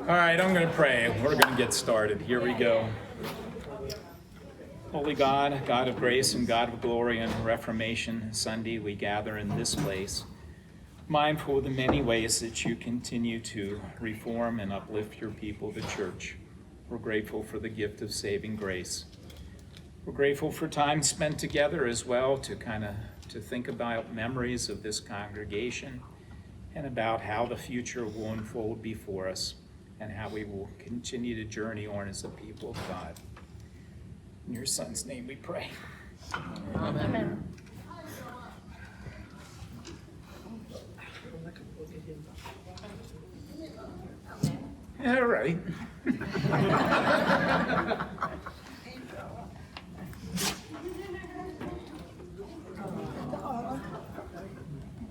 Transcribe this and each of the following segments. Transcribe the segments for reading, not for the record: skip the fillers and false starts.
All right, I'm going to pray. We're going to get started. Here we go. Holy God, God of grace and God of glory, on Reformation Sunday, we gather in this place, mindful of the many ways that you continue to reform and uplift your people, the church. We're grateful for the gift of saving grace. We're grateful for time spent together as well to think about memories of this congregation and about how the future will unfold before us and how we will continue to journey on as a people of God. In your Son's name we pray. Amen. All right.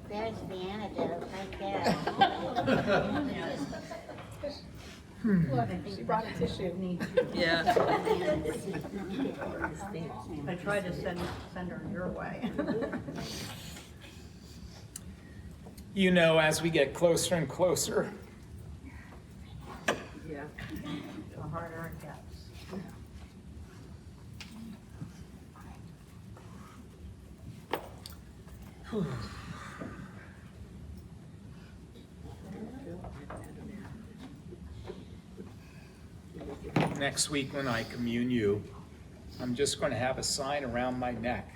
There's the antidote right there. She brought a tissue. Yeah. I tried to send her your way. You know, as we get closer and closer, Yeah. The harder it gets. next week when I commune you, I'm just going to have a sign around my neck.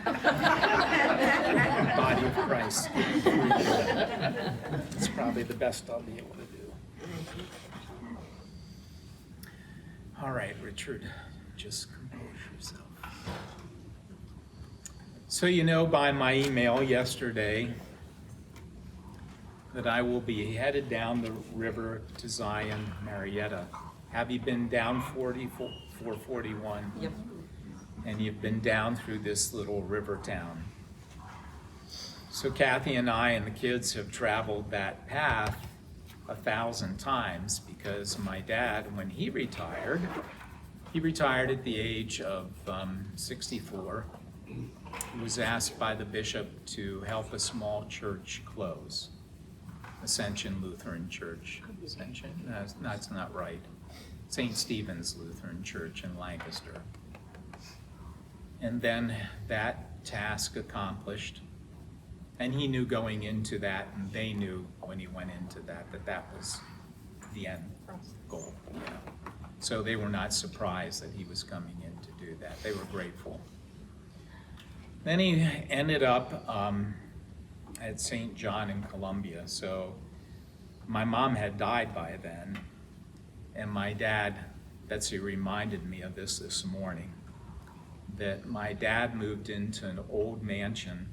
Body of Christ. It's probably the best I'll be able to do. All right, Richard, just compose yourself. So you know by my email yesterday that I will be headed down the river to Zion, Marietta. Have you been down 441? Yep. And you've been down through this little river town. So Kathy and I and the kids have traveled that path 1,000 times because my dad, when he retired at the age of 64. He was asked by the bishop to help a small church close. Ascension Lutheran Church. Ascension? No, that's not right. St. Stephen's Lutheran Church in Lancaster. And then that task accomplished, and he knew going into that, and they knew when he went into that that was the end goal. You know? So they were not surprised that he was coming in to do that. They were grateful. Then he ended up at St. John in Columbia. So my mom had died by then, and my dad, Betsy reminded me of this morning, that my dad moved into an old mansion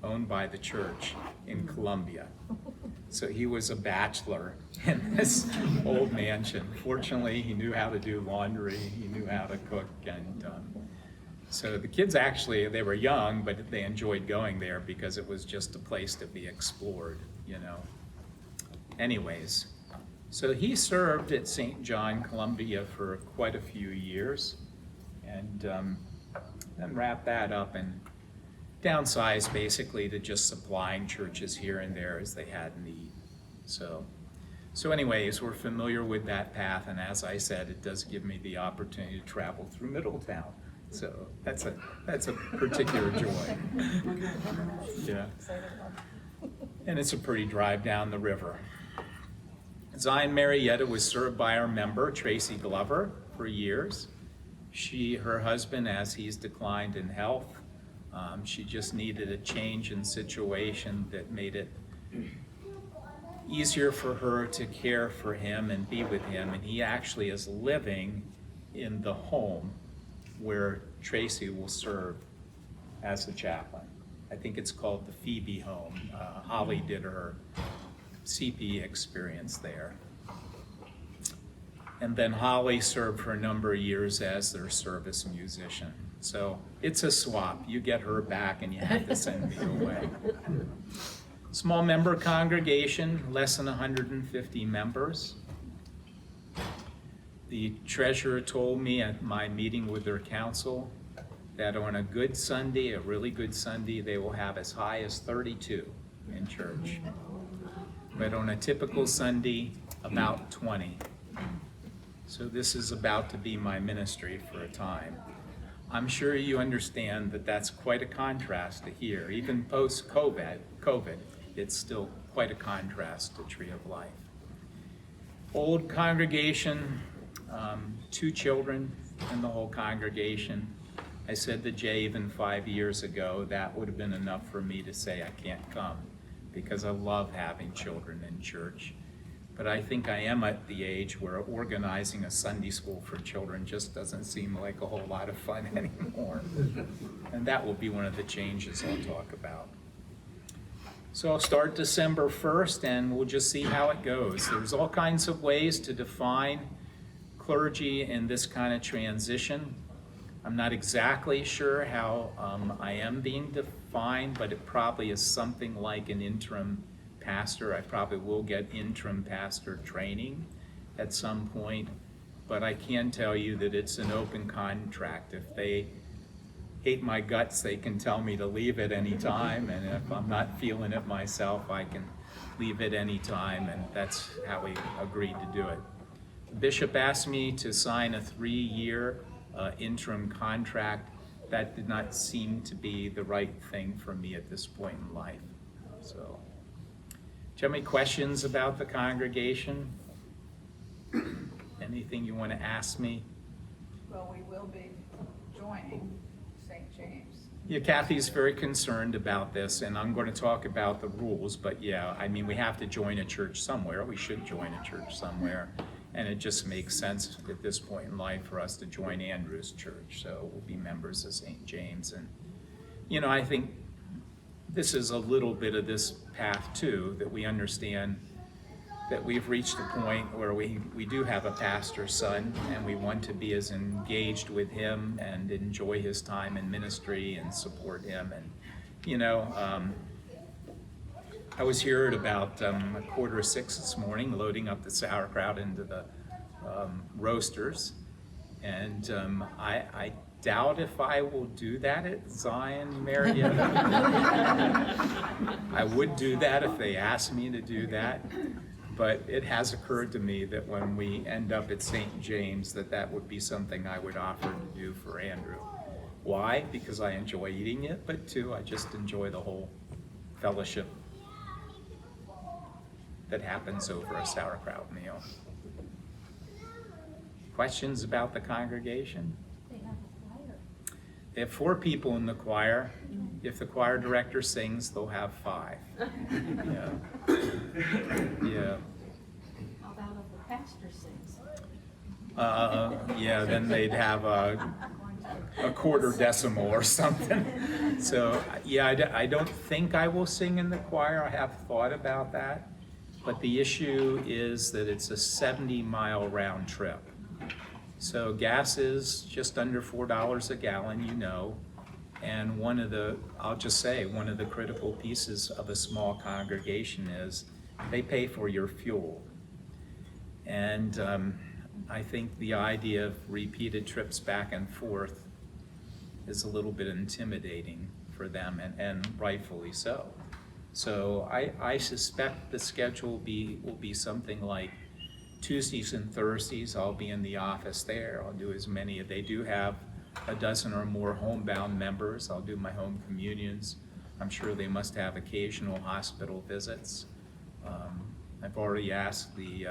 owned by the church in Columbia. So he was a bachelor in this old mansion. Fortunately, he knew how to do laundry, he knew how to cook, and so the kids actually, they were young, but they enjoyed going there because it was just a place to be explored, you know. Anyways, so he served at St. John, Columbia for quite a few years, and then wrapped that up and downsized basically to just supplying churches here and there as they had need. So anyways, we're familiar with that path, and as I said, it does give me the opportunity to travel through Middletown. So that's a particular joy. Yeah. And it's a pretty drive down the river. Zion Marietta was served by our member, Tracy Glover, for years. Her husband, as he's declined in health, she just needed a change in situation that made it easier for her to care for him and be with him. And he actually is living in the home where Tracy will serve as the chaplain. I think it's called the Phoebe Home. Holly did her CP experience there. And then Holly served for a number of years as their service musician. So it's a swap. You get her back and you have to send me away. Small member congregation, less than 150 members. The treasurer told me at my meeting with their council that on a good Sunday, a really good Sunday, they will have as high as 32 in church. But on a typical Sunday, about 20. So this is about to be my ministry for a time. I'm sure you understand that that's quite a contrast to here. Even post-COVID, it's still quite a contrast to Tree of Life. Old congregation, 2 children in the whole congregation. I said to Jay even 5 years ago, that would have been enough for me to say I can't come, because I love having children in church. But I think I am at the age where organizing a Sunday school for children just doesn't seem like a whole lot of fun anymore. And that will be one of the changes I'll talk about. So I'll start December 1st, and we'll just see how it goes. There's all kinds of ways to define clergy in this kind of transition. I'm not exactly sure how I am being defined, but it probably is something like an interim pastor. I probably will get interim pastor training at some point, but I can tell you that it's an open contract. If they hate my guts, they can tell me to leave at any time, and if I'm not feeling it myself, I can leave at any time, and that's how we agreed to do it. The bishop asked me to sign a 3-year interim contract. That did not seem to be the right thing for me at this point in life. So, do you have any questions about the congregation? Anything you want to ask me? Well, we will be joining St. James. Yeah, Kathy's very concerned about this, and I'm going to talk about the rules, but yeah, I mean, we have to join a church somewhere. We should join a church somewhere, and it just makes sense at this point in life for us to join Andrew's church, so we'll be members of St. James. And, you know, I think this is a little bit of this path too, that we understand that we've reached a point where we do have a pastor's son, and we want to be as engaged with him and enjoy his time in ministry and support him. And, you know, I was here at about 5:45 this morning, loading up the sauerkraut into the roasters, and I doubt if I will do that at Zion Marietta. I would do that if they asked me to do that. But it has occurred to me that when we end up at St. James, that would be something I would offer to do for Andrew. Why? Because I enjoy eating it, but 2, I just enjoy the whole fellowship that happens over a sauerkraut meal. Questions about the congregation? They have 4 people in the choir. If the choir director sings, they'll have 5. Yeah. Yeah. How about if the pastor sings? Yeah, then they'd have a quarter decimal or something. So, yeah, I don't think I will sing in the choir. I have thought about that. But the issue is that it's a 70-mile round trip. So gas is just under $4 a gallon, you know. And I'll just say, one of the critical pieces of a small congregation is they pay for your fuel. And I think the idea of repeated trips back and forth is a little bit intimidating for them, and rightfully so. So I suspect the schedule will be something like Tuesdays and Thursdays. I'll be in the office there. I'll do as many. They do have a dozen or more homebound members. I'll do my home communions. I'm sure they must have occasional hospital visits. I've already asked the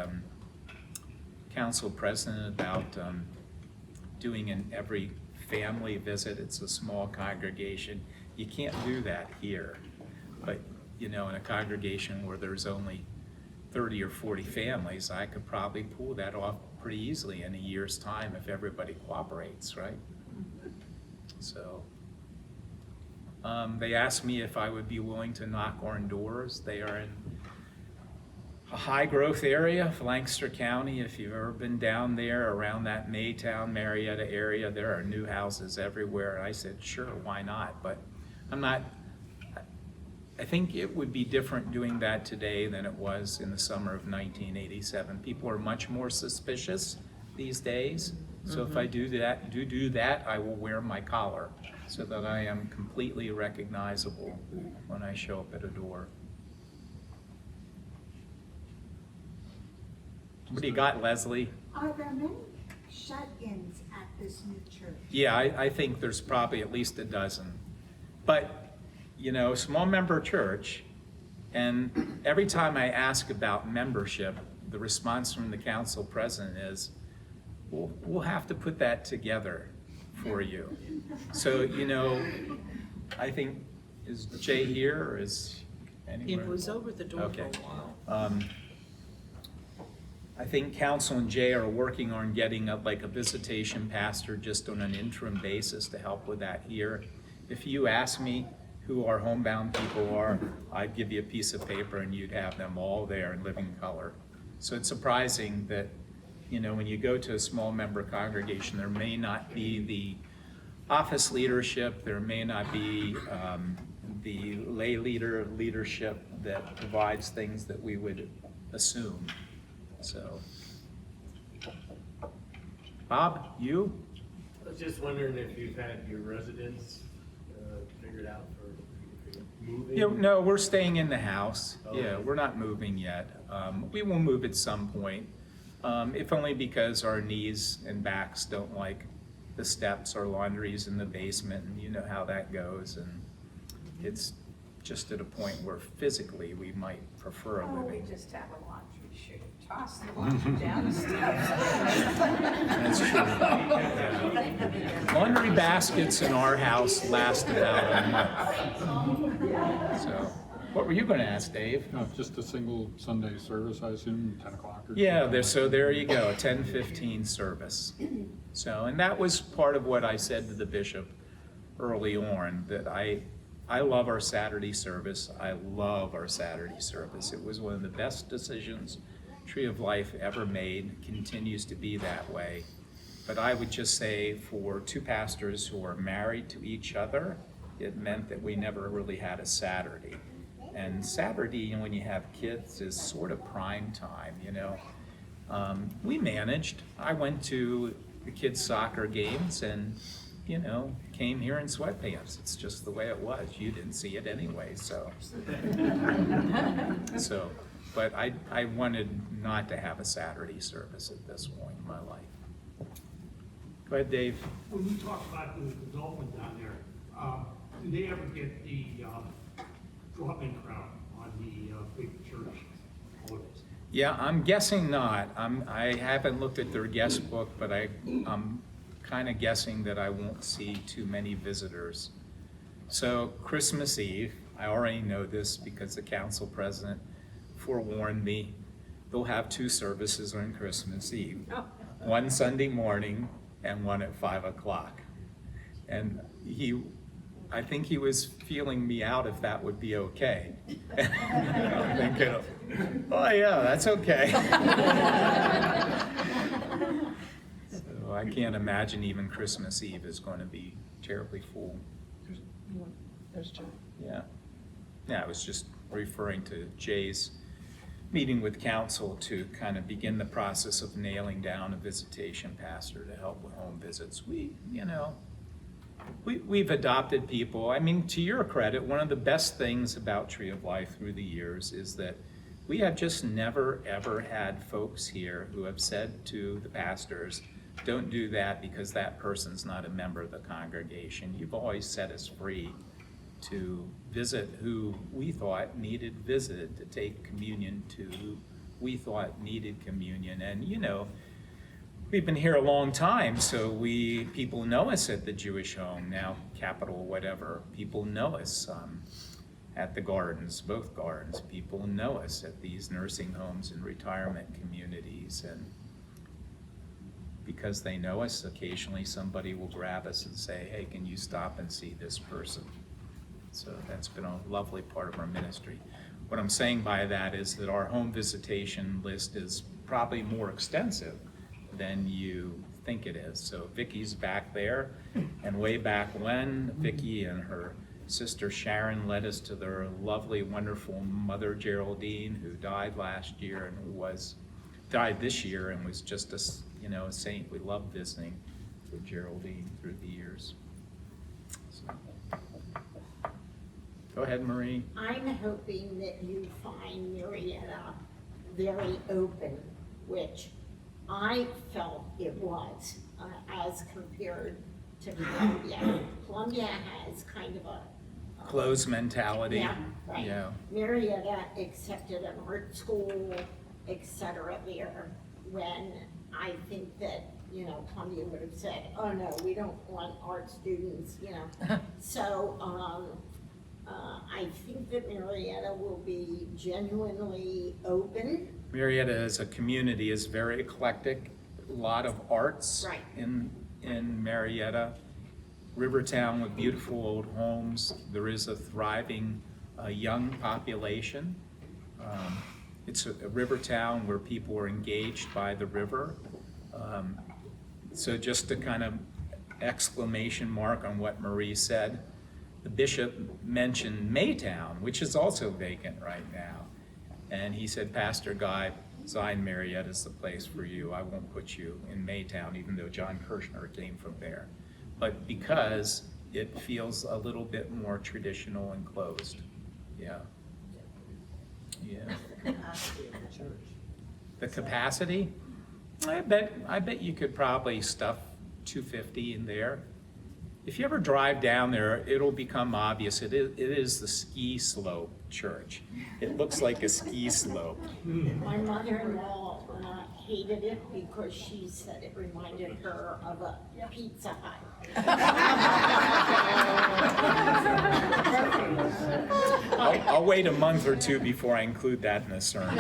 council president about doing an every family visit. It's a small congregation. You can't do that here. But, you know, in a congregation where there's only 30 or 40 families, I could probably pull that off pretty easily in a year's time if everybody cooperates, right? So they asked me if I would be willing to knock on doors. They are in a high growth area of Lancaster County. If you've ever been down there around that Maytown, Marietta area, there are new houses everywhere. And I said, sure, why not? But I think it would be different doing that today than it was in the summer of 1987. People are much more suspicious these days. So if I do that, I will wear my collar so that I am completely recognizable when I show up at a door. What do you got, Leslie? Are there many shut-ins at this new church? Yeah, I think there's probably at least a dozen. But, you know, small member church, and every time I ask about membership, the response from the council president is, we'll have to put that together for you. So, you know, I think, is Jay here or is anywhere? It was over the door for Okay. a while. I think council and Jay are working on getting like a visitation pastor just on an interim basis to help with that here. If you ask me who our homebound people are, I'd give you a piece of paper and you'd have them all there in living color. So it's surprising that, you know, when you go to a small member congregation, there may not be the office leadership, there may not be the lay leadership that provides things that we would assume. So, Bob, you? I was just wondering if you've had your residents figured out for moving? Yeah, no, we're staying in the house. Oh. Yeah, we're not moving yet. We will move at some point, if only because our knees and backs don't like the steps. Our laundry's in the basement, and you know how that goes. And it's just at a point where physically we might prefer a Oh, we living. just have a laundry chute. Toss the laundry down the stairs. That's true. Yeah. Laundry baskets in our house last about a month. So, what were you going to ask, Dave? No, just a single Sunday service, I assume, 10 o'clock or Yeah, something there, like so that. there you go, a 10:15 service. So, and that was part of what I said to the bishop early on, that I love our Saturday service. I love our Saturday service. It was one of the best decisions Tree of Life ever made, continues to be that way. But I would just say for two pastors who are married to each other, it meant that we never really had a Saturday. And Saturday, you know, when you have kids, is sort of prime time, you know. We managed. I went to the kids' soccer games and, you know, came here in sweatpants. It's just the way it was. You didn't see it anyway, so. So, but I wanted not to have a Saturday service at this point in my life. Go ahead, Dave. When you talk about the development down there, do they ever get the drop-in crowd on the big church holidays? Yeah, I'm guessing not. I haven't looked at their guest book, but I'm kind of guessing that I won't see too many visitors. So Christmas Eve, I already know this because the council president forewarned me, they'll have two services on Christmas Eve. One Sunday morning and one at 5 o'clock. And I think he was feeling me out if that would be okay. I'm thinking, oh yeah, that's okay. So I can't imagine even Christmas Eve is going to be terribly full. There's Joe. Yeah. Yeah, I was just referring to Jay's meeting with council to kind of begin the process of nailing down a visitation pastor to help with home visits. We've adopted people. I mean, to your credit, one of the best things about Tree of Life through the years is that we have just never, ever had folks here who have said to the pastors, don't do that because that person's not a member of the congregation. You've always set us free to visit who we thought needed visited, to take communion to who we thought needed communion. And, you know, we've been here a long time, so people know us at the Jewish home, now Capital whatever. People know us at the gardens, both gardens. People know us at these nursing homes and retirement communities. And because they know us, occasionally somebody will grab us and say, hey, can you stop and see this person? So that's been a lovely part of our ministry. What I'm saying by that is that our home visitation list is probably more extensive than you think it is. So Vicky's back there, and way back when, Vicky and her sister Sharon led us to their lovely, wonderful mother Geraldine, who died last year and died this year and was just a saint. We love visiting with Geraldine through the years. So. Go ahead, Marie. I'm hoping that you find Marietta very open which I felt it was, as compared to Columbia. Columbia has kind of a Closed mentality. yeah, right. Yeah. Marietta accepted an art school, et cetera, there, when I think that, you know, Columbia would have said, oh no, we don't want art students, you know. So, I think that Marietta will be genuinely open. Marietta as a community is very eclectic, a lot of arts Right. in Marietta. Rivertown with beautiful old homes. There is a thriving young population. It's a Rivertown where people are engaged by the river. So just a kind of exclamation mark on what Marie said. The bishop mentioned Maytown, which is also vacant right now. And he said, Pastor Geib, Zion Marietta is the place for you. I won't put you in Maytown, even though John Kirshner came from there. But because it feels a little bit more traditional and closed. Yeah. Yeah. The capacity? I bet you could probably stuff 250 in there. If you ever drive down there, it'll become obvious. It is the ski slope church. It looks like a ski slope. My mother-in-law hated it because she said it reminded her of a Pizza Hut. I'll wait a month or two before I include that in the sermon.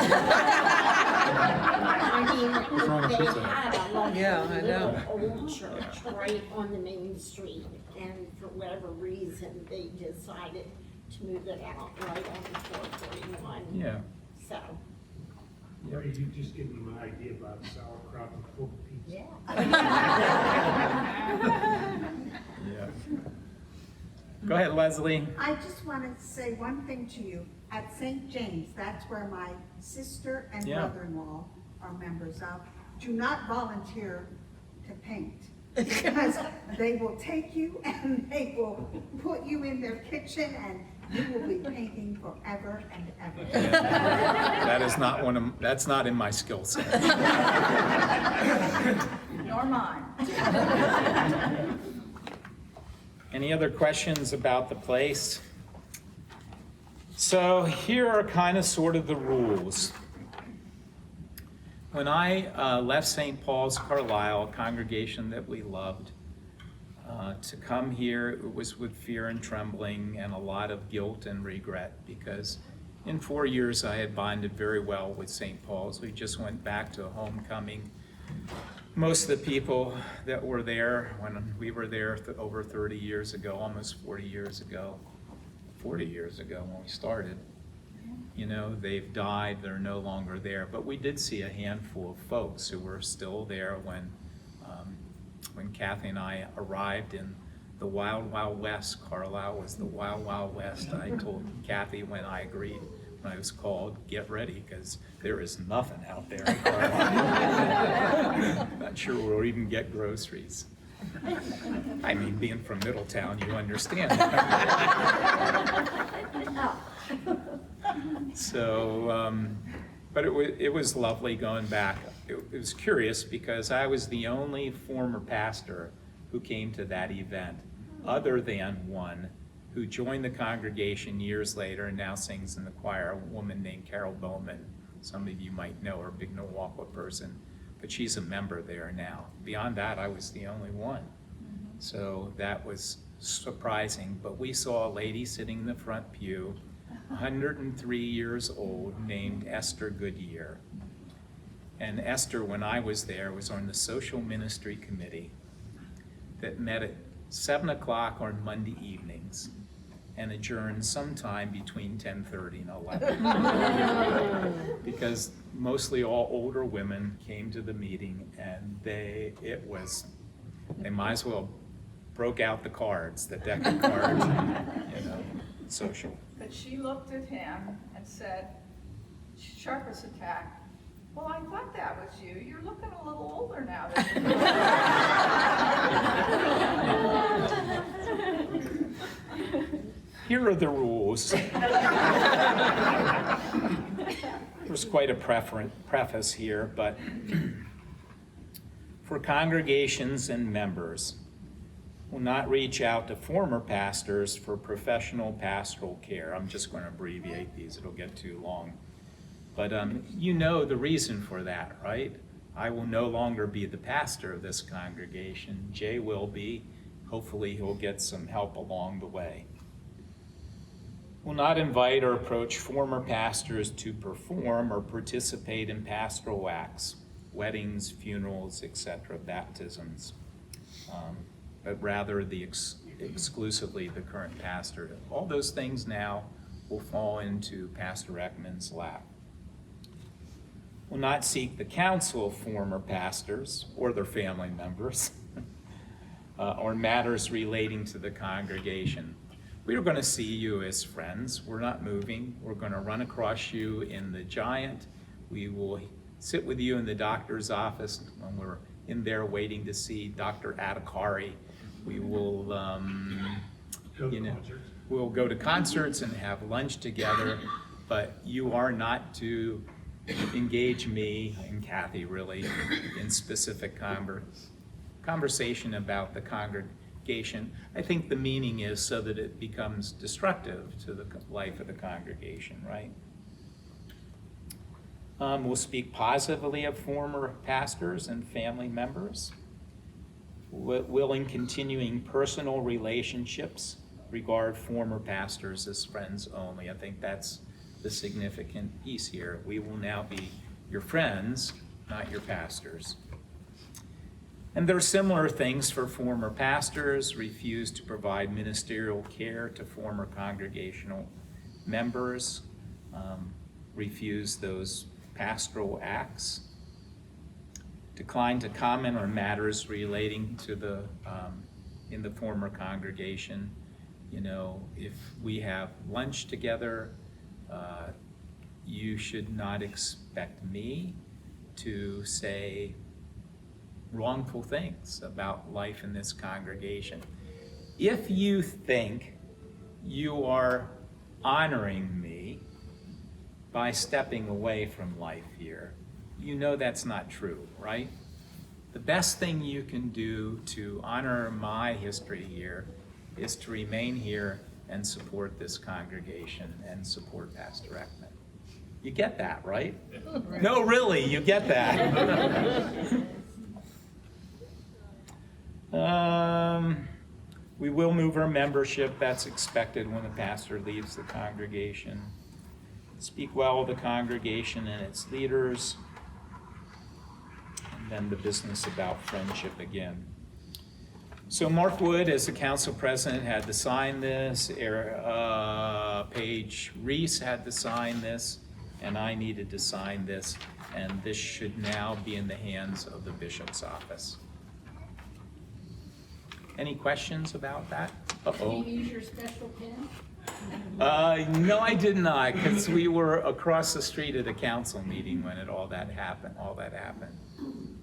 I mean, they had a lovely Yeah, I know. little old church right on the main street, and for whatever reason, they decided to move it out right on 441. Yeah. So, Mary, you just gave me an idea about sauerkraut and cold pizza. Yeah. Go ahead, Leslie. I just wanted to say one thing to you. At St. James, that's where my sister and Yeah. brother-in-law are members of. Do not volunteer to paint, because they will take you and they will put you in their kitchen and you will be painting forever and ever. That is not that's not in my skill set. Nor mine. Any other questions about the place? So here are kind of sort of the rules. When I left St. Paul's Carlisle, a congregation that we loved, to come here, it was with fear and trembling and a lot of guilt and regret, because in 4 years I had bonded very well with St. Paul's. We just went back to homecoming. Most of the people that were there when we were there over 30 years ago, almost 40 years ago when we started, you know, they've died, they're no longer there. But we did see a handful of folks who were still there when Kathy and I arrived in the Wild Wild West. Carlisle was the Wild Wild West. I told Kathy when I agreed, when I was called, get ready, because there is nothing out there in Carlisle. Not sure we'll even get groceries. I mean, being from Middletown, you understand. So, but it was lovely going back. It was curious because I was the only former pastor who came to that event, other than one who joined the congregation years later and now sings in the choir, a woman named Carol Bowman. Some of you might know her, big Milwaukee person, but she's a member there now. Beyond that, I was the only one. So that was surprising, but we saw a lady sitting in the front pew, 103 years old, named Esther Goodyear. And Esther, when I was there, was on the social ministry committee that met at 7 o'clock on Monday evenings and adjourned sometime between 10:30 and 11. Because mostly all older women came to the meeting, and they might as well broke out the cards, the deck of cards, you know, social. But she looked at him and said, sharpest attack, well, I thought that was you. You're looking a little older now than you were. Here are the rules. There's there's quite a preface here, but for congregations and members will not reach out to former pastors for professional pastoral care. I'm just going to abbreviate these, it'll get too long. But you know the reason for that, right? I will no longer be the pastor of this congregation. Jay will be. Hopefully he'll get some help along the way. Will not invite or approach former pastors to perform or participate in pastoral acts, weddings, funerals, etc., baptisms, but rather exclusively the current pastor. All those things now will fall into Pastor Eckman's lap. Will not seek the counsel of former pastors or their family members or matters relating to the congregation. We are going to see you as friends. We're not moving. We're going to run across you in the Giant. We will sit with you in the doctor's office when we're in there waiting to see Dr. Adhikari. We will, we'll go to concerts and have lunch together, but you are not to engage me and Kathy really in specific conversation about the congregation. I think the meaning is so that it becomes destructive to the life of the congregation, right? We'll speak positively of former pastors and family members, willing continuing personal relationships, regard former pastors as friends only. I think that's the significant piece here. We will now be your friends, not your pastors. And there are similar things for former pastors, refuse to provide ministerial care to former congregational members, refuse those pastoral acts, decline to comment on matters relating to the, in the former congregation. You know, if we have lunch together, you should not expect me to say wrongful things about life in this congregation. If you think you are honoring me by stepping away from life here, you know that's not true, right? The best thing you can do to honor my history here is to remain here and support this congregation and support Pastor Eckman. You get that, right? No, really, you get that. We will move our membership. That's expected when the pastor leaves the congregation. Speak well of the congregation and its leaders. And then the business about friendship again. So Mark Wood, as the council president, had to sign this. Paige Reese had to sign this, and I needed to sign this. And this should now be in the hands of the bishop's office. Any questions about that? Uh-oh. Did you use your special pen? No, I did not, because we were across the street at a council meeting when all that happened.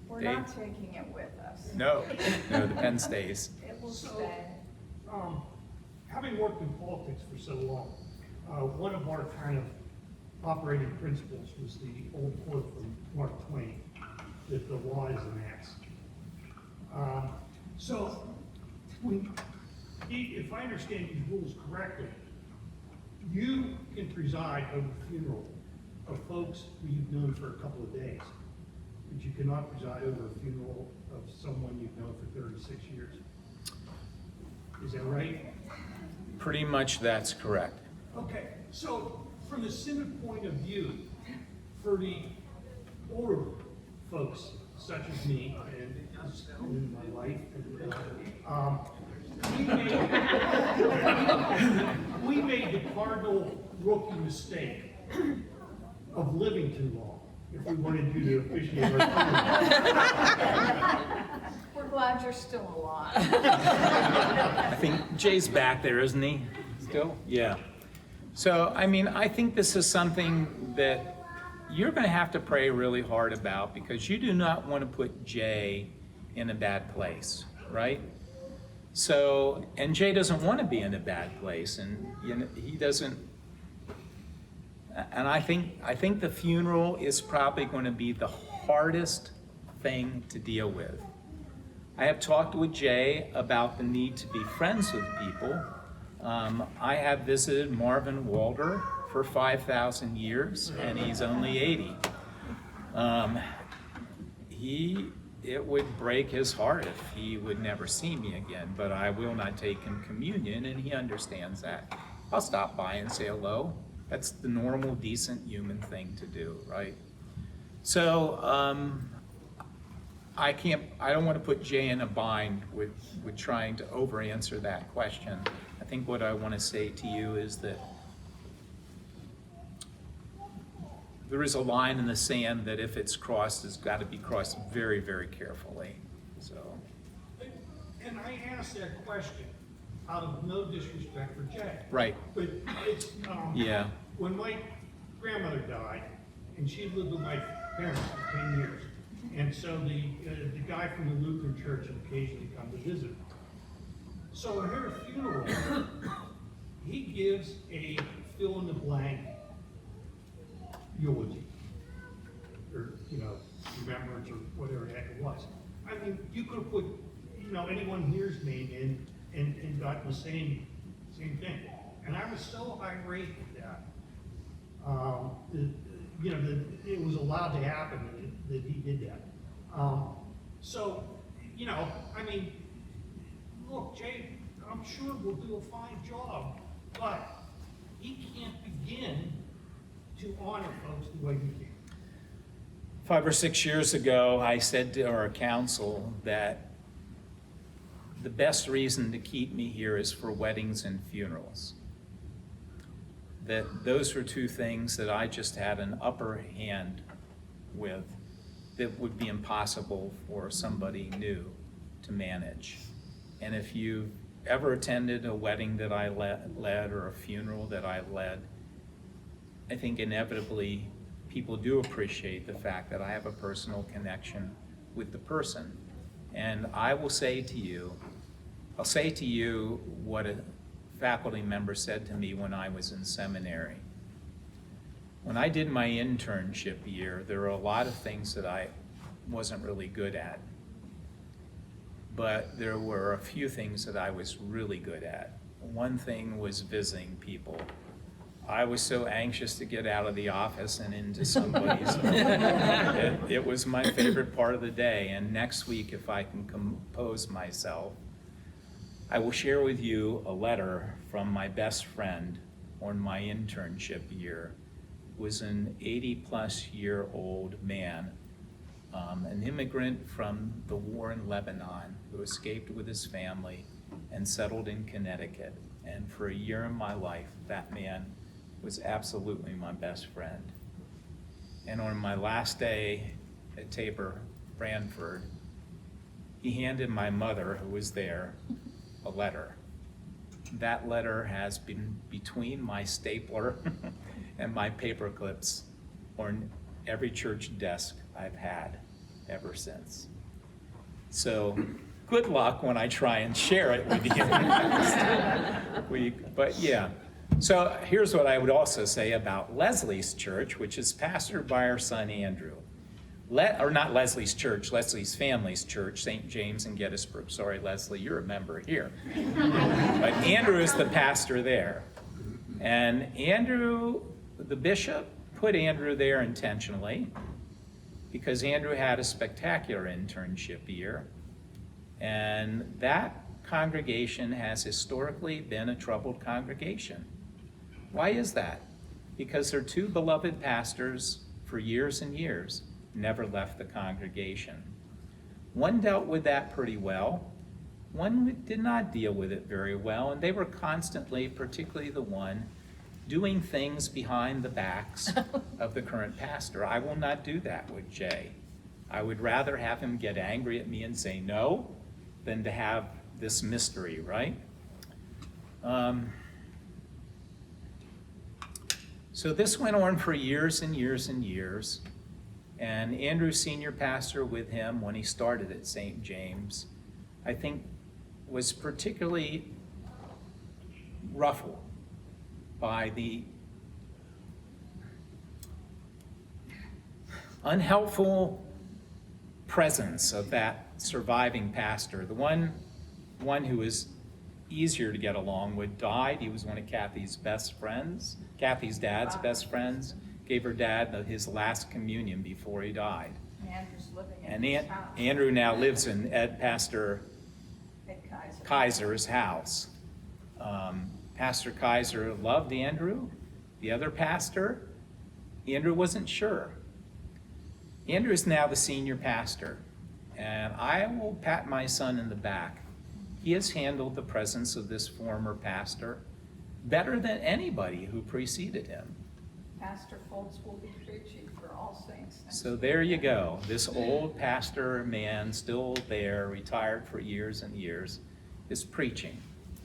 We're Dave? not taking it with us. No, the pen stays. It will So, stay. Having worked in politics for so long, one of our kind of operating principles was the old quote from Mark Twain, that the law is an ass. So, if I understand these rules correctly, you can preside over the funeral of folks who you've known for a couple of days, but you cannot preside over a funeral of someone you've known for 36 years. Is that right? Pretty much that's correct. Okay, so from the synod point of view, for the older folks such as me and in my life, we made the cardinal rookie mistake of living too long if we wanted you to officiate our funeral. We're glad you're still alive. I think Jay's back there, isn't he? Still? Yeah. So, I mean, I think this is something that you're going to have to pray really hard about, because you do not want to put Jay in a bad place, right? So, and Jay doesn't want to be in a bad place, and you know, he doesn't, And I think the funeral is probably going to be the hardest thing to deal with. I have talked with Jay about the need to be friends with people. I have visited Marvin Walder for 5,000 years, and he's only 80. It would break his heart if he would never see me again, but I will not take him communion, and he understands that. I'll stop by and say hello. That's the normal, decent human thing to do, right? So I don't want to put Jay in a bind with trying to over-answer that question. I think what I want to say to you is that there is a line in the sand that if it's crossed, it's got to be crossed very, very carefully, so. And I asked that question out of no disrespect for Jay. Right. But it's, Yeah. when my grandmother died, and she lived with my parents for 10 years, and so the guy from the Lutheran church would occasionally come to visit her. So at her funeral, he gives a fill-in-the-blank eulogy, or, remembrance, or whatever the heck it was. I mean, you could have put, anyone here's name in and gotten the same thing. And I was so irate at that. That it was allowed to happen, that he did that. Look, Jay, I'm sure will do a fine job, but he can't begin to honor folks the way we can. 5 or 6 years ago, I said to our council that the best reason to keep me here is for weddings and funerals. That those were two things that I just had an upper hand with that would be impossible for somebody new to manage. And if you ever attended a wedding that I led or a funeral that I led, I think inevitably people do appreciate the fact that I have a personal connection with the person. And I will say to you, I'll say to you what a faculty member said to me when I was in seminary. When I did my internship year, there were a lot of things that I wasn't really good at. But there were a few things that I was really good at. One thing was visiting people. I was so anxious to get out of the office and into somebody's home. It was my favorite part of the day. And next week, if I can compose myself, I will share with you a letter from my best friend on my internship year. It was an 80-plus-year-old man, an immigrant from the war in Lebanon who escaped with his family and settled in Connecticut. And for a year in my life, that man was absolutely my best friend. And on my last day at Tabor, Branford, he handed my mother, who was there, a letter. That letter has been between my stapler and my paper clips on every church desk I've had ever since. So good luck when I try and share it with you next week. But yeah, so here's what I would also say about Leslie's church, which is pastored by our son Andrew. Or not Leslie's church, Leslie's family's church, St. James in Gettysburg. Sorry, Leslie, you're a member here. But Andrew is the pastor there. And Andrew, the bishop, put Andrew there intentionally because Andrew had a spectacular internship year. And that congregation has historically been a troubled congregation. Why is that? Because their two beloved pastors for years and years never left the congregation. One dealt with that pretty well. One did not deal with it very well, and they were constantly, particularly the one, doing things behind the backs of the current pastor. I will not do that with Jay. I would rather have him get angry at me and say no than to have this mystery, right? So this went on for years and years and years. And Andrew, senior pastor with him when he started at St. James, I think was particularly ruffled by the unhelpful presence of that surviving pastor. The one who was easier to get along with died. He was one of Kathy's best friends, Kathy's dad's best friends. Gave her dad his last communion before he died. Andrew's living in And his house. Andrew now lives in Pastor Ed Kaiser. Kaiser's house. Pastor Kaiser loved Andrew. The other pastor, Andrew wasn't sure. Andrew is now the senior pastor, and I will pat my son in the back. He has handled the presence of this former pastor better than anybody who preceded him. Pastor Foltz will be preaching for All Saints. So there you go. This old pastor man, still there, retired for years and years, is preaching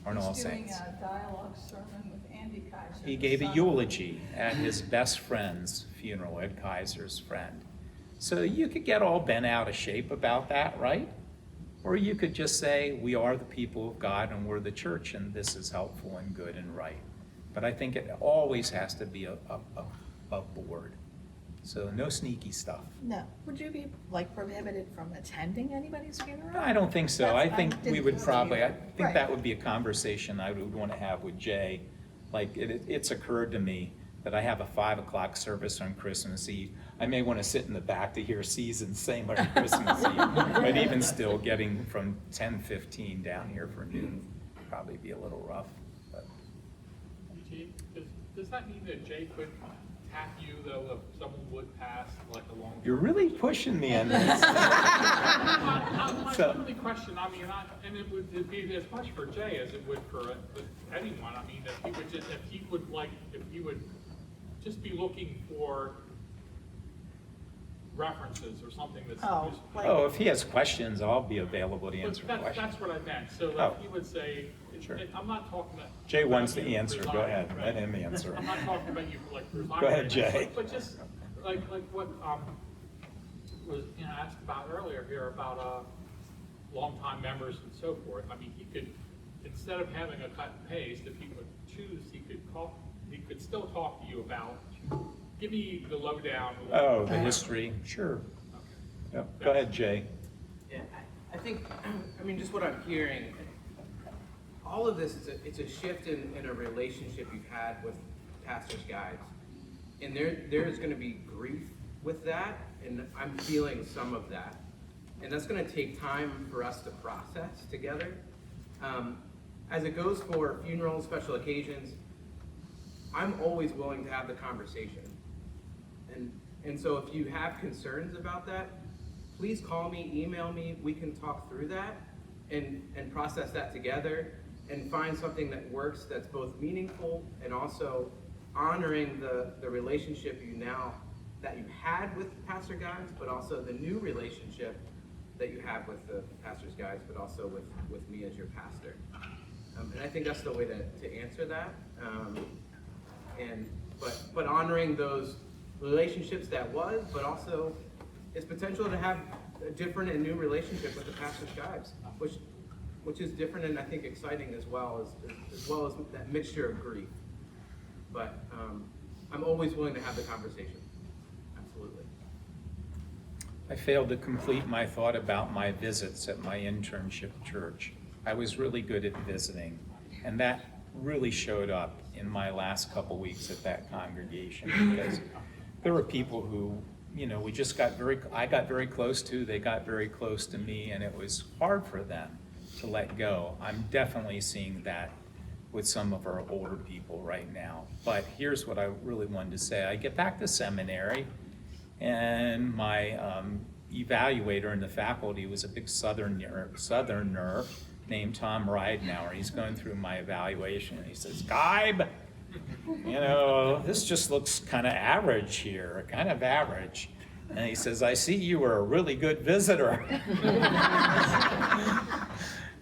on All Saints. He's doing a dialogue sermon with Andy Kaiser. He the gave a son. eulogy at his best friend's funeral, Ed Kaiser's friend. So you could get all bent out of shape about that, right? Or you could just say, we are the people of God and we're the church and this is helpful and good and right. But I think it always has to be above board. So no sneaky stuff. No. Would you be like prohibited from attending anybody's funeral? I don't think so. I That's- think we didn't would think so probably, I either. think Right. that would be a conversation I would want to have with Jay. Like, it's occurred to me that I have a 5 o'clock service on Christmas Eve. I may want to sit in the back to hear Seasons sing on Christmas Eve. But even still, getting from 10:15 down here for noon would probably be a little rough. But Does that mean that Jay could tap you though if someone would pass like a long? you're really pushing me on this. My So- only question, I mean, and it would be as much for Jay as it would for anyone. I mean, if he would just be looking for references or something that's. Oh, like- Oh, if he has questions, I'll be available to answer questions. That's what I meant. So Oh. like he would say, Sure. I'm not talking about. Jay wants to about you answer. Go resigning, ahead. right? Let him answer. I'm not talking about you like resigning. Go ahead, Jay. But just like what was asked about earlier here about longtime members and so forth. I mean, he could, instead of having a cut and paste, if he would choose, he could still talk to you about. Give me the lowdown. Oh, the history, sure. Yep. Go ahead, Jay. Yeah, I think, I mean, just what I'm hearing, all of this, it's a shift in a relationship you've had with pastors' guides. And there is gonna be grief with that, and I'm feeling some of that. And that's gonna take time for us to process together. As it goes for funerals, special occasions, I'm always willing to have the conversation. And so if you have concerns about that, please call me, email me, we can talk through that and process that together and find something that works that's both meaningful and also honoring the relationship that you had with pastor guides, but also the new relationship that you have with the pastor's guides, but also with me as your pastor. And I think that's the way to answer that. But honoring those relationships that was, but also its potential to have a different and new relationship with the pastor's guides, which is different and I think exciting as well as that mixture of grief. But I'm always willing to have the conversation. Absolutely. I failed to complete my thought about my visits at my internship church. I was really good at visiting, and that really showed up in my last couple weeks at that congregation, because there were people who, I got very close to, they got very close to me, and it was hard for them to let go. I'm definitely seeing that with some of our older people right now. But here's what I really wanted to say. I get back to seminary, and my evaluator in the faculty was a big southerner named Tom Ridenauer. He's going through my evaluation, and he says, Geib, this just looks kind of average here, kind of average. And he says, I see you were a really good visitor.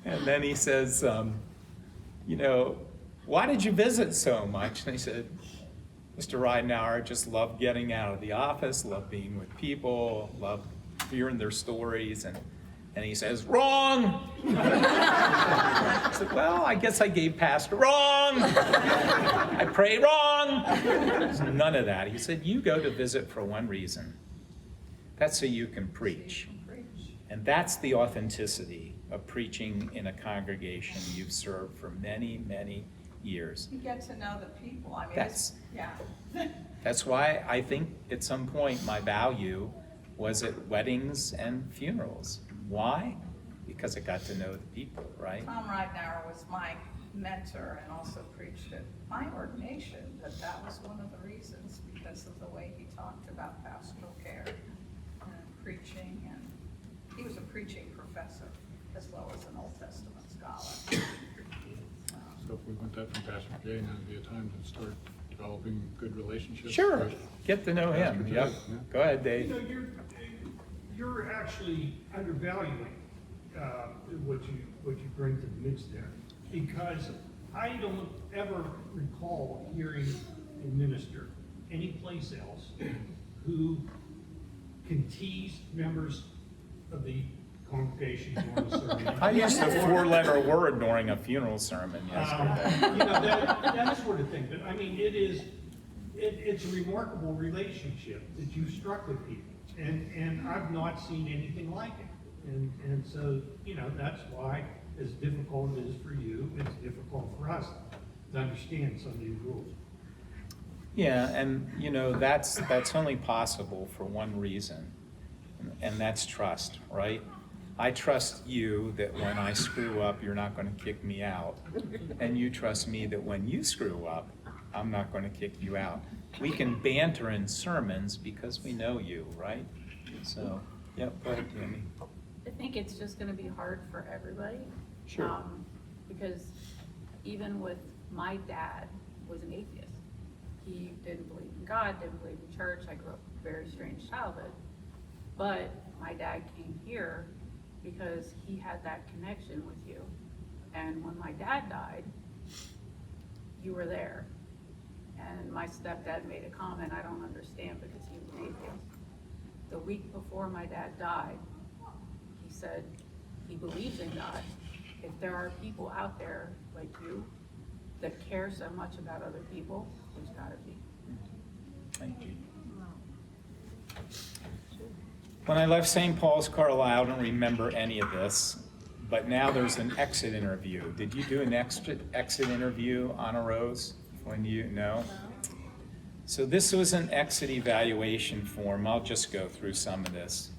And then he says, why did you visit so much? And he said, Mr. Ridenauer, I just love getting out of the office, love being with people, love hearing their stories. And he says, wrong. I said, well, I guess I gave pastor wrong. I pray wrong. None of that. He said, you go to visit for one reason. That's so you can preach. And that's the authenticity of preaching in a congregation you've served for many, many years. You get to know the people, I mean, That's- yeah. That's why I think at some point my value was at weddings and funerals. Why? Because I got to know the people, right? Tom Ridenauer was my mentor and also preached at my ordination, but that was one of the reasons, because of the way he talked about pastoral care and preaching, and he was a preaching professor as well as an Old Testament scholar. So if we want that from Pastor Jay, now would be a time to start developing good relationships. Sure, with get to know him. Pastor Yep. Jay, yeah. Go ahead, You Dave. know, you're actually undervaluing what you bring to the mix there, because I don't ever recall hearing a minister anyplace else who can tease members of the congregation during a sermon. I used a four-letter word during a funeral sermon yesterday. You know, that sort of thing, but I mean, it's a remarkable relationship that you've struck with people, and I've not seen anything like it. And so, you know, that's why, as difficult it is for you, it's difficult for us to understand some of these rules. Yeah, and you know, that's only possible for one reason, and that's trust, right? I trust you that when I screw up, you're not going to kick me out, and you trust me that when you screw up, I'm not going to kick you out. We can banter in sermons because we know you, right? So, yep, go ahead, Tammy. I think it's just gonna be hard for everybody. Sure. Because even with my dad was an atheist. He didn't believe in God, didn't believe in church. I grew up a very strange childhood. But my dad came here because he had that connection with you. And when my dad died, you were there. And my stepdad made a comment I don't understand because he was an atheist. The week before my dad died, he said he believes in God. If there are people out there like you that care so much about other people, there's gotta be. Thank you. When I left St. Paul's Carlisle, I don't remember any of this, but now there's an exit interview. Did you do an exit interview, Anna Rose, when you, no? So this was an exit evaluation form. I'll just go through some of this.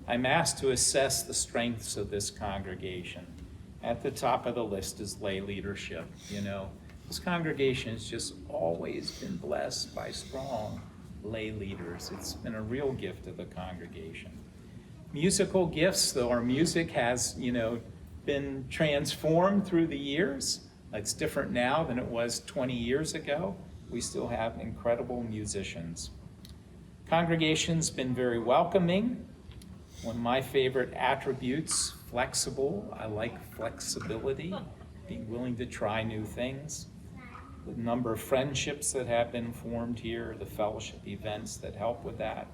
I'm asked to assess the strengths of this congregation. At the top of the list is lay leadership. You know, this congregation has just always been blessed by strong lay leaders. It's been a real gift to the congregation. Musical gifts, though our music has, you know, been transformed through the years. It's different now than it was 20 years ago. We still have incredible musicians. Congregation's been very welcoming. One of my favorite attributes, flexible. I like flexibility, being willing to try new things. The number of friendships that have been formed here, the fellowship events that help with that.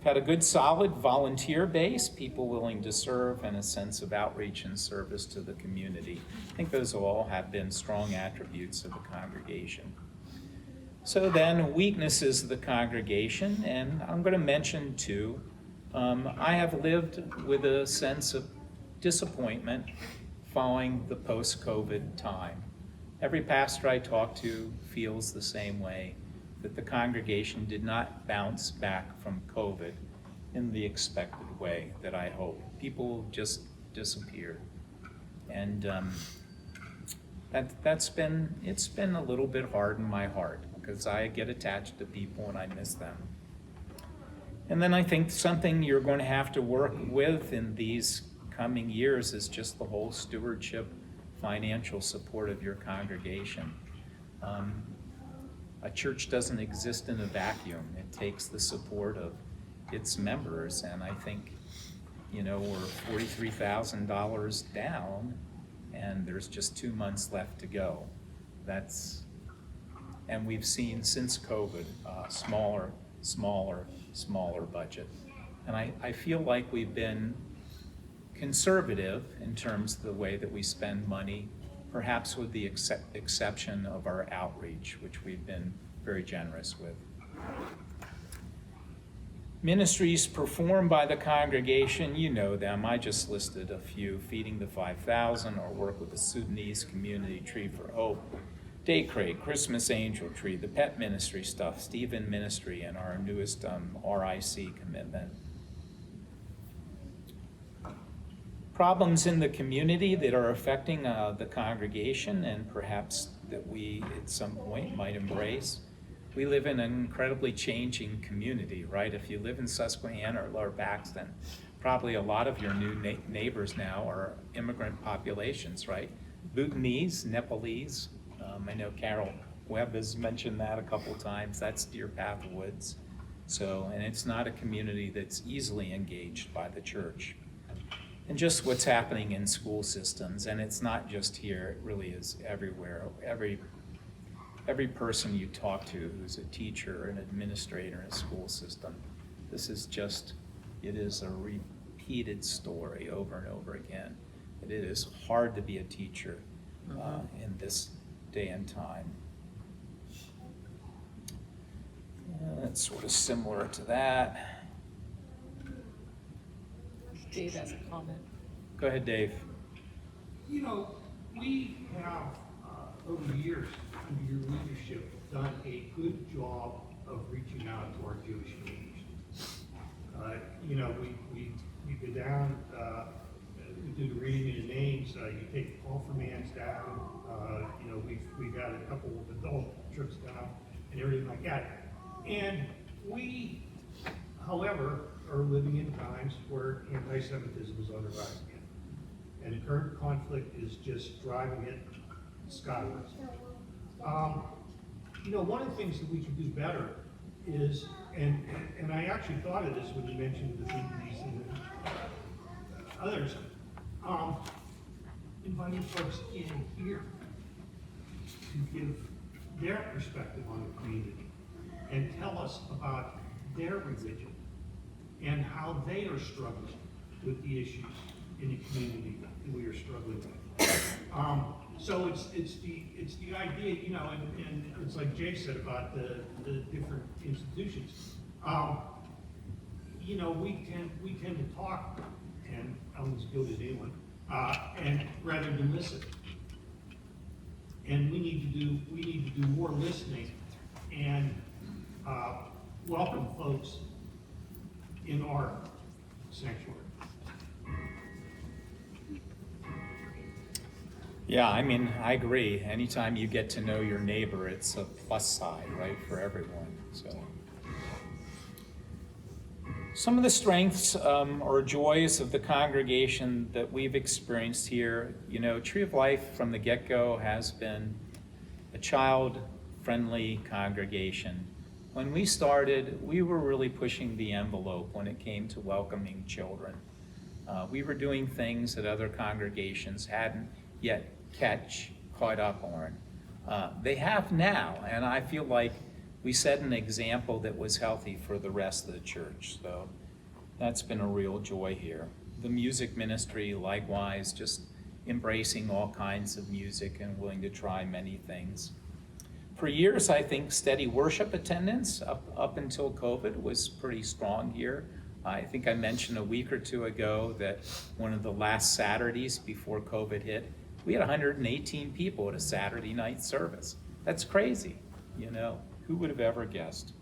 Had a good solid volunteer base, people willing to serve, and a sense of outreach and service to the community. I think those all have been strong attributes of the congregation. So then, weaknesses of the congregation, and I'm going to mention two. I have lived with a sense of disappointment following the post-COVID time. Every pastor I talk to feels the same way, that the congregation did not bounce back from COVID in the expected way that I hope. People just disappeared. And it's been a little bit hard in my heart because I get attached to people and I miss them. And then I think something you're going to have to work with in these coming years is just the whole stewardship, financial support of your congregation. A church doesn't exist in a vacuum. It takes the support of its members, and I think, you know, we're $43,000 down, and there's just 2 months left to go. And we've seen since COVID, smaller budget. And I feel like we've been conservative in terms of the way that we spend money, perhaps with the exception of our outreach, which we've been very generous with. Ministries performed by the congregation, you know them. I just listed a few: Feeding the 5,000, or work with the Sudanese Community Tree for Hope, Day Crate, Christmas Angel Tree, the Pet Ministry stuff, Stephen Ministry, and our newest RIC commitment. Problems in the community that are affecting the congregation, and perhaps that we at some point might embrace. We live in an incredibly changing community, right? If you live in Susquehanna or Lower Baxton, probably a lot of your new neighbors now are immigrant populations, right? Bhutanese, Nepalese. I know Carol Webb has mentioned that a couple times. That's Deer Path Woods. So, and it's not a community that's easily engaged by the church. And just what's happening in school systems, and it's not just here, it really is everywhere. Every person you talk to who's a teacher, an administrator in a school system, this is just, it is a repeated story over and over again. It is hard to be a teacher in this day and time. That's sort of similar to that. Dave has a comment. Go ahead, Dave. You know, we have, over the years, under your leadership, done a good job of reaching out to our Jewish neighbors. You know, we go down, we do the reading of the names, you take the call for man's down, you know, we've got a couple of adult trips down and everything like that. And we, however, are living in times where anti-Semitism is on the rise again. And the current conflict is just driving it skyward. You know, one of the things that we can do better is, and I actually thought of this when you mentioned the Vietnamese and others, inviting folks in here to give their perspective on the community and tell us about their religion and how they are struggling with the issues in the community that we are struggling with. So it's the idea, you know, and it's like Jay said about the different institutions. You know, we tend to talk, and I almost go to anyone, and rather than listen. And we need to do more listening and welcome folks in our sanctuary. Yeah, I mean, I agree. Anytime you get to know your neighbor, it's a plus side, right, for everyone. So, some of the strengths or joys of the congregation that we've experienced here, you know, Tree of Life from the get-go has been a child-friendly congregation. When we started, we were really pushing the envelope when it came to welcoming children. We were doing things that other congregations hadn't yet caught up on. They have now, and I feel like we set an example that was healthy for the rest of the church. So that's been a real joy here. The music ministry, likewise, just embracing all kinds of music and willing to try many things. For years, I think steady worship attendance up until COVID was pretty strong here. I think I mentioned a week or two ago that one of the last Saturdays before COVID hit, we had 118 people at a Saturday night service. That's crazy, you know, who would have ever guessed?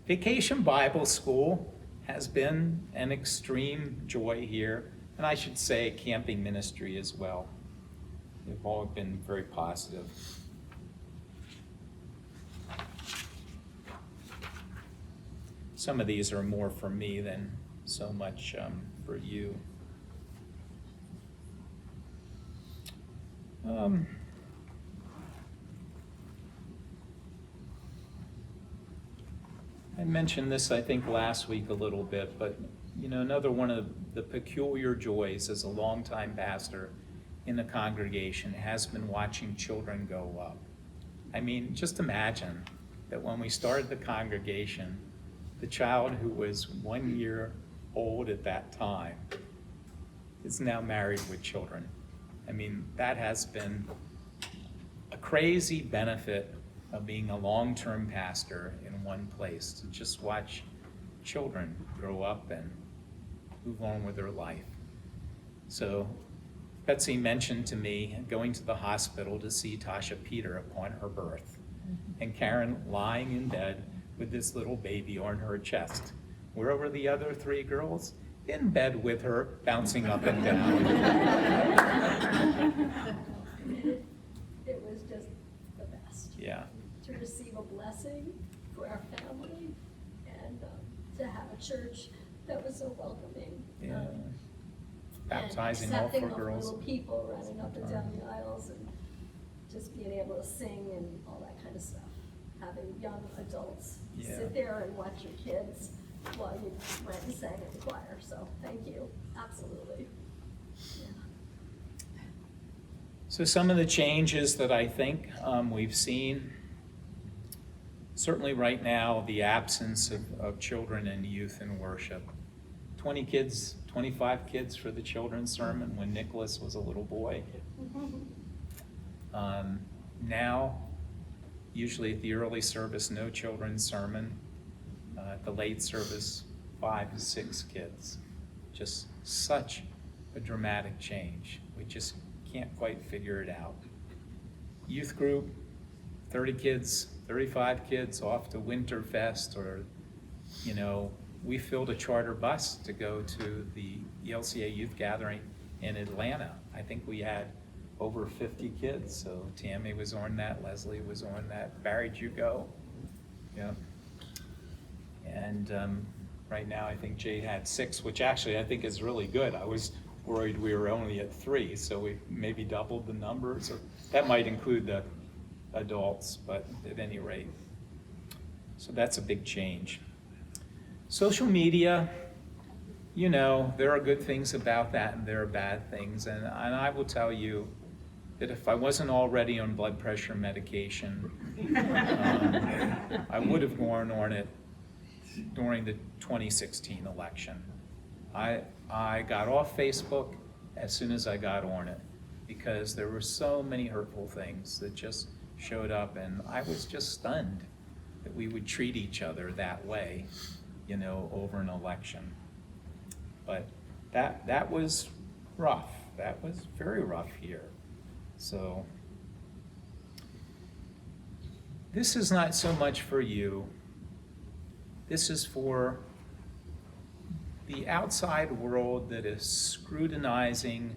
Vacation Bible School has been an extreme joy here, and I should say camping ministry as well. They've all been very positive. Some of these are more for me than so much for you. I mentioned this, I think, last week a little bit, but you know, another one of the peculiar joys as a longtime pastor in the congregation has been watching children grow up. I mean, just imagine that when we started the congregation, the child who was 1 year old at that time is now married with children. I mean, that has been a crazy benefit of being a long-term pastor in one place, to just watch children grow up and move on with their life. So Betsy mentioned to me going to the hospital to see Tasha Peter upon her birth, and Karen lying in bed with this little baby on her chest. Where were the other 3 girls? In bed with her, bouncing up and down. It was just the best. Yeah. To receive a blessing for our family and to have a church that was so welcoming. Yeah. And Baptizing all 4 accepting of girls. little people running up and down the aisles and just being able to sing and all that kind of stuff. Having young adults Yeah. sit there and watch your kids while you went and sang in the choir. So thank you, absolutely. Yeah. So some of the changes that I think we've seen, certainly right now, the absence of children and youth in worship. 20 kids, 25 kids for the children's sermon when Nicholas was a little boy. Now, usually at the early service, no children's sermon. At the late service, 5 to 6 kids. Just such a dramatic change. We just can't quite figure it out. Youth group, 30 kids, 35 kids off to Winterfest, or, you know, we filled a charter bus to go to the ELCA youth gathering in Atlanta. I think we had over 50 kids, so Tammy was on that, Leslie was on that. Barry, did you go? Yeah. And right now I think Jay had 6, which actually I think is really good. I was worried we were only at 3, so we maybe doubled the numbers, or that might include the adults, but at any rate. So that's a big change. Social media, you know, there are good things about that and there are bad things. And I will tell you that if I wasn't already on blood pressure medication, I would have gone on it during the 2016 election. I got off Facebook as soon as I got on it because there were so many hurtful things that just showed up, and I was just stunned that we would treat each other that way, you know, over an election. But that was rough. That was very rough here. So this is not so much for you. This is for the outside world that is scrutinizing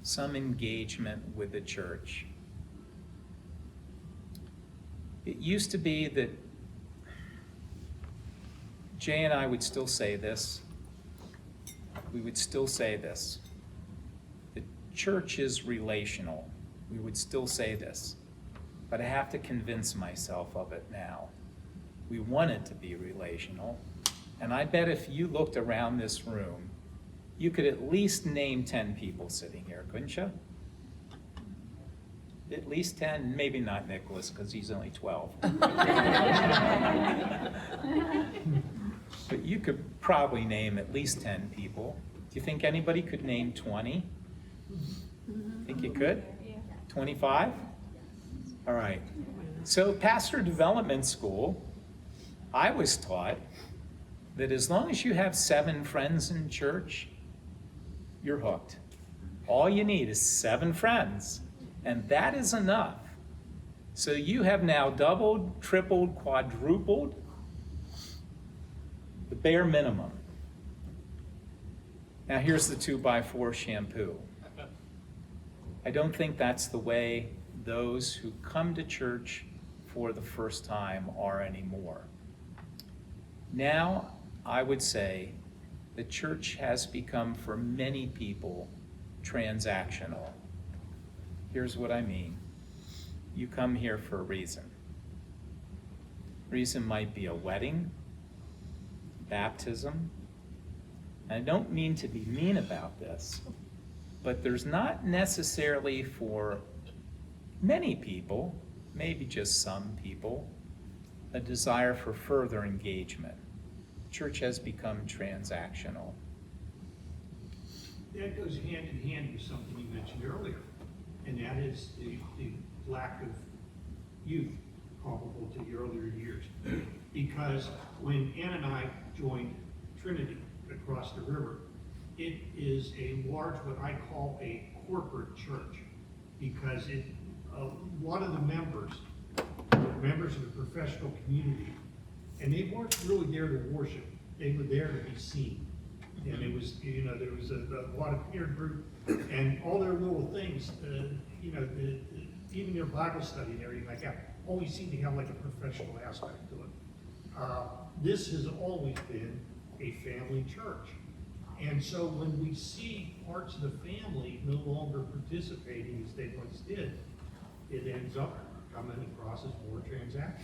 some engagement with the church. It used to be that Jay and I would still say this. We would still say this. The church is relational. We would still say this. But I have to convince myself of it now. We want it to be relational. And I bet if you looked around this room, you could at least name 10 people sitting here, couldn't you? At least 10, maybe not Nicholas, because he's only 12. But you could probably name at least 10 people. Do you think anybody could name 20? Think you could? 25? All right. So Pastor Development School, I was taught that as long as you have 7 friends in church, you're hooked. All you need is 7 friends, and that is enough. So you have now doubled, tripled, quadrupled the bare minimum. Now here's the 2x4 shampoo. I don't think that's the way those who come to church for the first time are anymore. Now, I would say the church has become, for many people, transactional. Here's what I mean. You come here for a reason. Reason might be a wedding, baptism. And I don't mean to be mean about this, but there's not necessarily for many people, maybe just some people, a desire for further engagement. Church has become transactional. That goes hand in hand with something you mentioned earlier, and that is the lack of youth comparable to the earlier years. Because when Ann and I joined Trinity across the river. It is a large, what I call a corporate church, because a lot of the members were members of the professional community, and they weren't really there to worship. They were there to be seen. And it was, there was a lot of peer group, and all their little things, even their Bible study and everything like that, always seemed to have like a professional aspect to it. This has always been a family church. And so when we see parts of the family no longer participating as they once did, it ends up coming across as more transactional.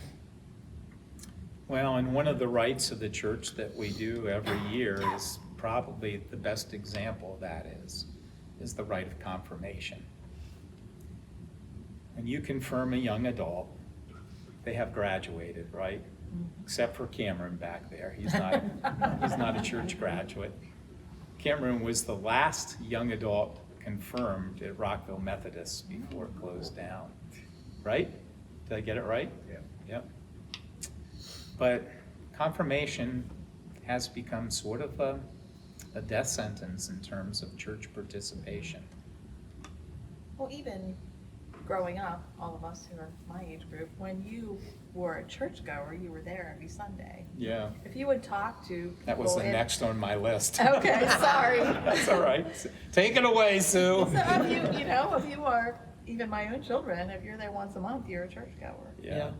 Well, and one of the rites of the church that we do every year is probably the best example of that is the rite of confirmation. When you confirm a young adult, they have graduated, right? Except for Cameron back there. He's not a church graduate. Cameron was the last young adult confirmed at Rockville Methodist before it closed down, right? Did I get it right? Yeah. Yep. But confirmation has become sort of a death sentence in terms of church participation. Well, even growing up, all of us who are my age group, when you were a churchgoer, you were there every Sunday. Yeah. If you would talk to That was the people next on my list. Okay, sorry. That's all right. Take it away, Sue. So if you are, even my own children, if you're there once a month, you're a churchgoer. Yeah.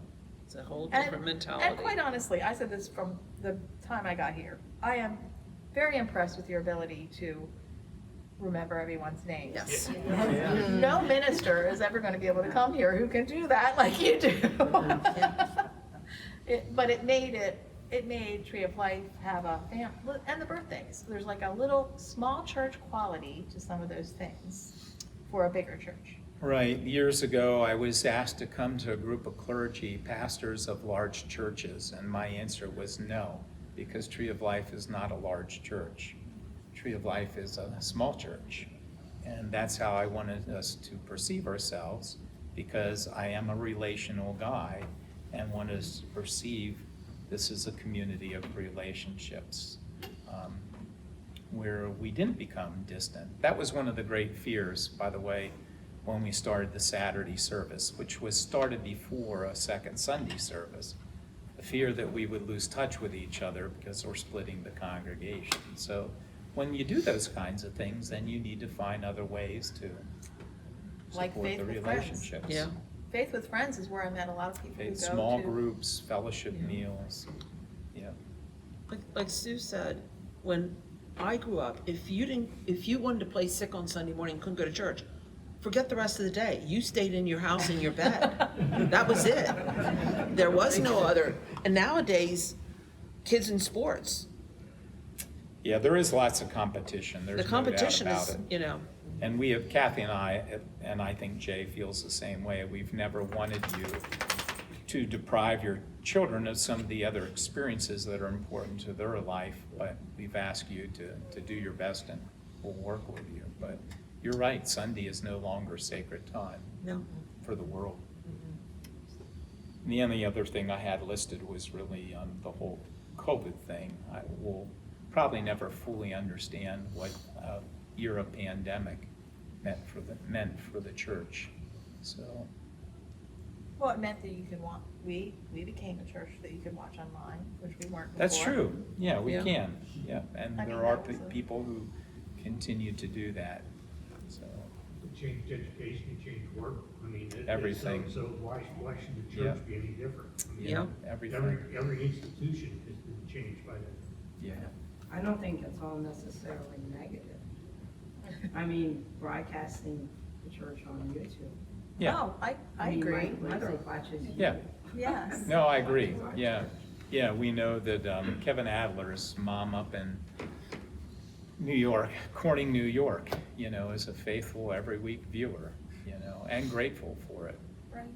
It's a whole different mentality. And quite honestly, I said this from the time I got here, I am very impressed with your ability to remember everyone's names. Yes. No minister is ever going to be able to come here who can do that like you do. But it made Tree of Life have a family, and the birthdays. There's like a little small church quality to some of those things for a bigger church. Right. Years ago, I was asked to come to a group of clergy, pastors of large churches, and my answer was no, because Tree of Life is not a large church. Tree of Life is a small church, and that's how I wanted us to perceive ourselves, because I am a relational guy and want us to perceive this is a community of relationships where we didn't become distant. That was one of the great fears, by the way, when we started the Saturday service, which was started before a second Sunday service. The fear that we would lose touch with each other because we're splitting the congregation. So when you do those kinds of things, then you need to find other ways to Like support Faith the with Friends. relationships. Yeah. Faith with Friends is where I met a lot of people who go Small to. groups, fellowship meals, yeah. Like Sue said, when I grew up, if you wanted to play sick on Sunday morning, couldn't go to church, forget the rest of the day. You stayed in your house in your bed. That was it. There was no other. And nowadays, kids in sports, Yeah, there is lots of competition. There's the competition no doubt is, about it. And we have, Kathy and I think Jay feels the same way. We've never wanted you to deprive your children of some of the other experiences that are important to their life, but we've asked you to do your best and we'll work with you. But you're right, Sunday is no longer sacred time for the world. And the only other thing I had listed was really the whole COVID thing. I will probably never fully understand what a year of pandemic meant for the church. So Well, it meant that you could watch, we became a church that you could watch online, which we weren't before. that's true. Yeah, we Yeah. can. Yeah, and I mean, there are that was a- people who continue to do that. So It changed education, it changed work, I mean, Everything. So why should the Yeah. church be any different? I mean, Yeah. everything. Every institution has been changed by that. Yeah. I don't think it's all necessarily negative. I mean, broadcasting the church on YouTube. Yeah. Oh, I mean, agree. My mother watches you. Yeah. Yes. No, I agree. Yeah. Yeah, we know that Kevin Adler's mom up in New York, Corning, New York, is a faithful every week viewer, and grateful for it. Right.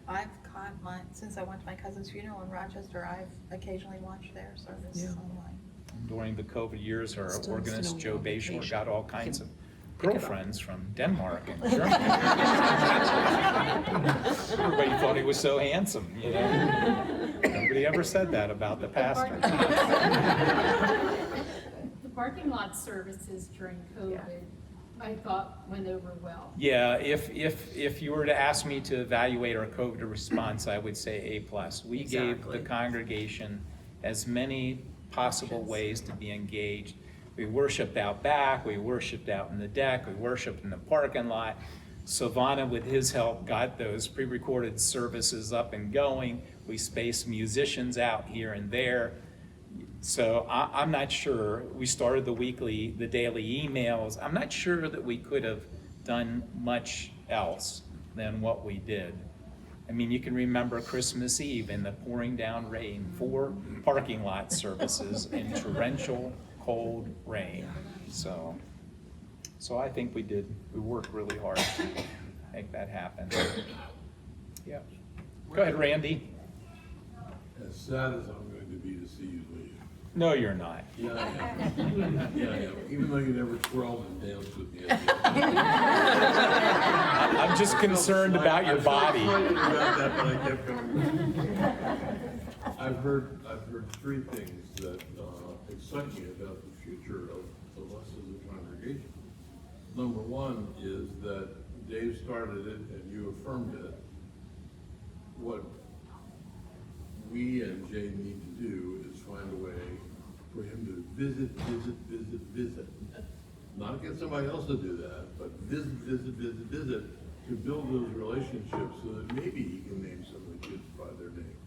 I've caught since I went to my cousin's funeral in Rochester, I've occasionally watched their service Yeah. online. During the COVID years, our Still organist Joe on Bayshore vacation. got all kinds of pick it up. girlfriends from Denmark and Germany. Everybody thought he was so handsome, Every Nobody ever said that about the pastor. The parking lot services during COVID, I thought went over well. Yeah, if you were to ask me to evaluate our COVID response, I would say A+. We gave the Exactly. congregation as many possible ways to be engaged. We worshiped out back, we worshiped out in the deck, we worshiped in the parking lot. Savannah, with his help, got those pre-recorded services up and going. We spaced musicians out here and there. So I'm not sure. We started the daily emails. I'm not sure that we could have done much else than what we did. I mean, you can remember Christmas Eve and the pouring down rain, 4 parking lot services in torrential, cold rain. So I think we worked really hard to make that happen. Yeah. Go ahead, Randy. As sad as I'm going to be to see you leave. No, you're not. Yeah, I am. Yeah, I am. Even though you never twirled and danced with me. I'm just concerned about your body. I'm so excited about that, but I kept going. I've heard 3 things that excite me about the future of us as a congregation. Number 1 is that Dave started it and you affirmed it. What we and Jay need to do is find a way for him to visit. Not get somebody else to do that, but visit, to build those relationships so that maybe he can name some of the kids by their name.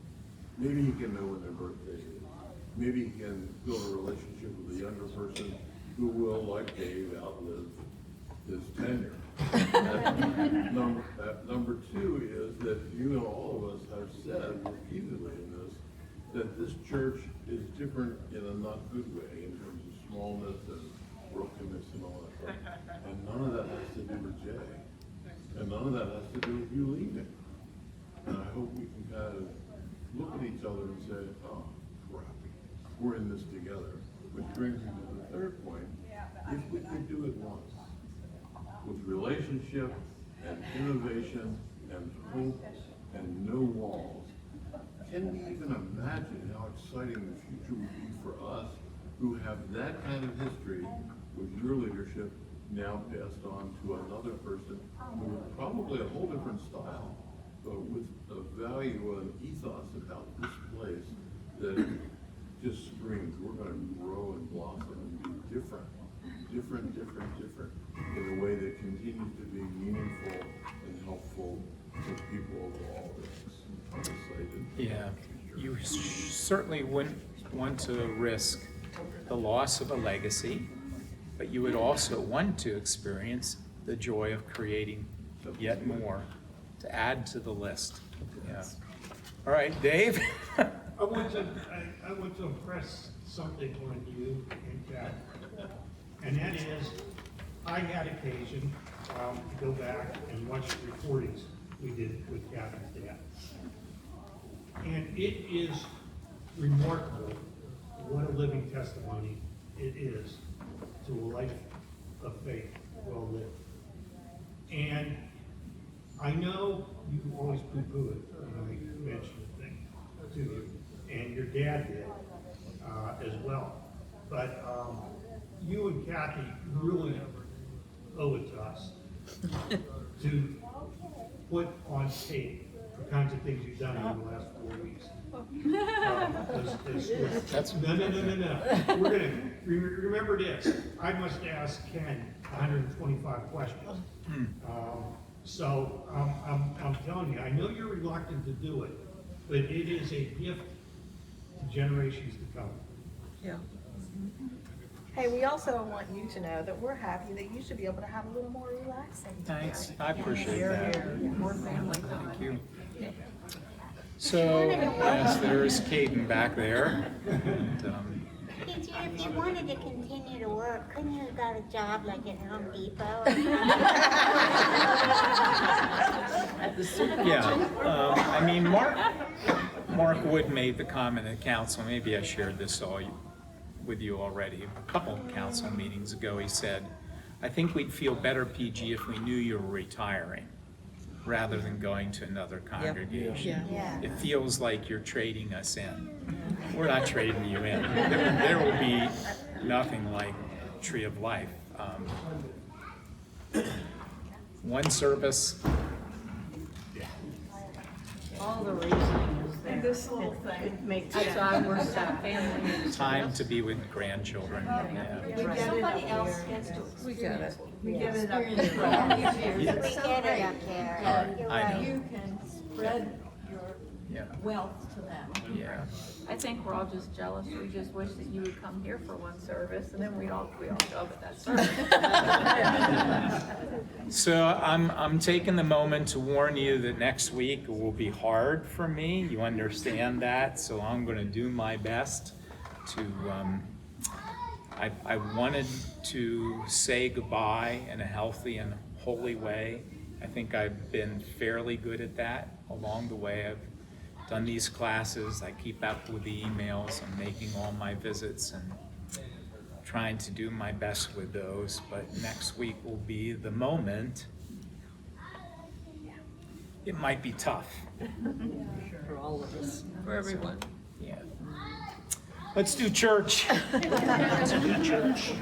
Maybe he can know when their birthday is. Maybe he can build a relationship with a younger person who will, like Dave, outlive his tenure. Number 2 is that you and all of us have said repeatedly in this, that this church is different in a not good way in terms of smallness and brokenness and all that stuff. And none of that has to do with Jay. And none of that has to do with you leaving. And I hope we can kind of look at each other and say, oh, crap, we're in this together. Which brings me to the 3rd point. If we could do it once, with relationship and innovation and hope and no walls, can we even imagine how exciting the future would be for us who have that kind of history with your leadership now passed on to another person with probably a whole different style, but with a value and ethos about this place that just screams, we're going to grow and blossom and be different in a way that continues to be meaningful and helpful to people of all ranks. I'm excited. Yeah, you certainly wouldn't want to risk the loss of a legacy, but you would also want to experience the joy of creating yet more to add to the list. Yeah. All right, Dave? I want to impress something on you and Kat, and that is, I had occasion to go back and watch the recordings we did with Kathy's dad. And it is remarkable what a living testimony it is to a life of faith well lived. And I know you always poo-poo it when I mention the thing to you, and your dad did as well. But you and Kathy really owe it to us to put on tape the kinds of things you've done in the last 4 weeks. No. We're gonna, remember this, I must ask Ken 125 questions. So I'm telling you, I know you're reluctant to do it, but it is a gift to generations to come. Yeah. Hey, we also want you to know that we're happy that you should be able to have a little more relaxing. Thanks, I appreciate that. More family time. Thank you. So, yes, there's Caden back there. And, PG, if you wanted to continue to work, couldn't you have got a job like at Home Depot? At the super. yeah, I mean, Mark Wood made the comment at council, maybe I shared this with you already, a couple of council meetings ago. He said, I think we'd feel better, PG, if we knew you were retiring. rather than going to another congregation. Yeah. It feels like you're trading us in. We're not trading you in. There will be nothing like Tree of Life. One service, All the reasoning is there. And this little thing. It makes That's sense. why I work that family. time to be with grandchildren. Yeah. We get it Somebody up else there. gets to We get it. We get it up experience there. for all these years. We It's so get it great. up there. And You're I know. right. you can spread your Yeah. wealth to them. Yeah. I think we're all just jealous. We just wish that you would come here for one service and then we all go at that service. So I'm taking the moment to warn you that next week will be hard for me. You understand that, so I'm going to do my best to. I wanted to say goodbye in a healthy and holy way. I think I've been fairly good at that along the way. I've done these classes. I keep up with the emails. I'm making all my visits and trying to do my best with those, but next week will be the moment. It might be tough. For all of us. For everyone. Yeah. Let's do church. Let's do church.